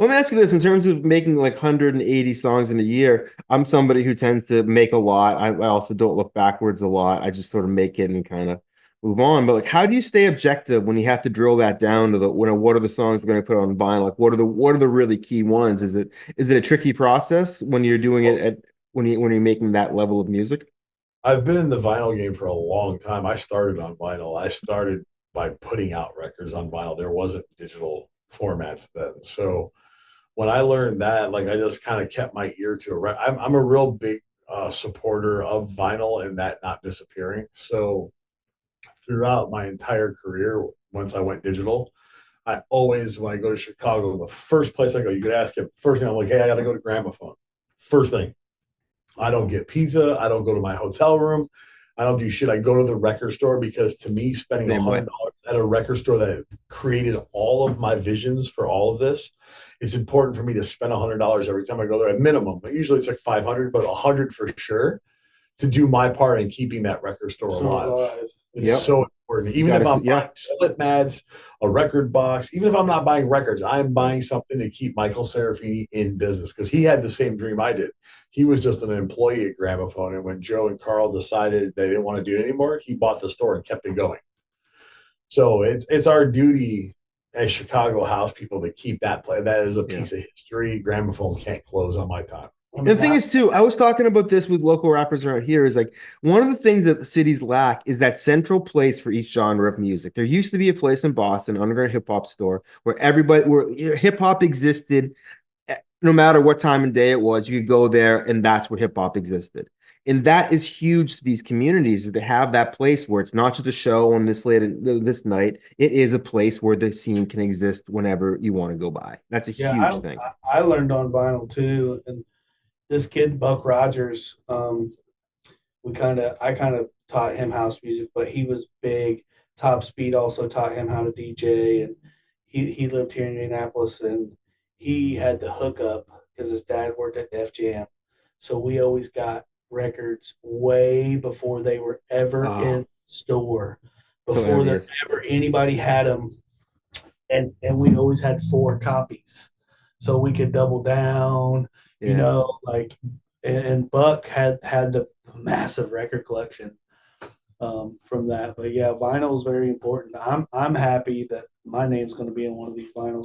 Let me ask you this: in terms of making like 180 songs in a year, I'm somebody who tends to make a lot. I also don't look backwards a lot. I just sort of make it and kind of move on. But like, how do you stay objective when you have to drill that down to the what are the songs we're going to put on vinyl? Like, what are the really key ones? Is it a tricky process when you're doing it Well, at when you're making that level of music? I've been in the vinyl game for a long time. I started on vinyl. I started by putting out records on vinyl. There wasn't digital formats then. So when I learned that, like I just kind of kept my ear to it. I'm a real big supporter of vinyl and that not disappearing. So throughout my entire career, once I went digital, I always, when I go to Chicago, the first place I go, you could ask him, first thing I'm like, hey, I got to go to Gramaphone. First thing, I don't get pizza. I don't go to my hotel room. I don't do shit. I go to the record store because to me, spending Same way. $100 at a record store that created all of my visions for all of this, it's important for me to spend $100 every time I go there at minimum. But usually it's like 500, but 100 for sure to do my part in keeping that record store So alive. alive. It's Yep. so important. You Even got if to, I'm yeah. buying split mats, a record box, even if I'm not buying records, I'm buying something to keep Michael Serafini in business because he had the same dream I did. He was just an employee at Gramophone. And when Joe and Carl decided they didn't want to do it anymore, he bought the store and kept it going. So it's our duty as Chicago house people to keep that play. That is a Yeah. piece of history. Gramophone can't close on my time. I And mean, the thing is, too, I was talking about this with local rappers around here. Is like one of the things that the cities lack is that central place for each genre of music. There used to be a place in Boston, underground hip hop store, where hip hop existed, no matter what time and day it was. You could go there, and that's where hip hop existed. And that is huge to these communities, is to have that place where it's not just a show on this night. It is a place where the scene can exist whenever you want to go by. That's a yeah, huge thing. I learned on vinyl too, and this kid Buck Rogers, I kind of taught him house music, but he was big. Top Speed also taught him how to DJ, and he lived here in Indianapolis, and he had the hookup because his dad worked at Def Jam, so we always got records way before they were ever Oh, in store, so before there envious. ever anybody had them, and we always had four copies, so we could double down, Yeah. like and Buck had the massive record collection from that. But yeah, vinyl is very important. I'm happy that my name's going to be in one of these vinyls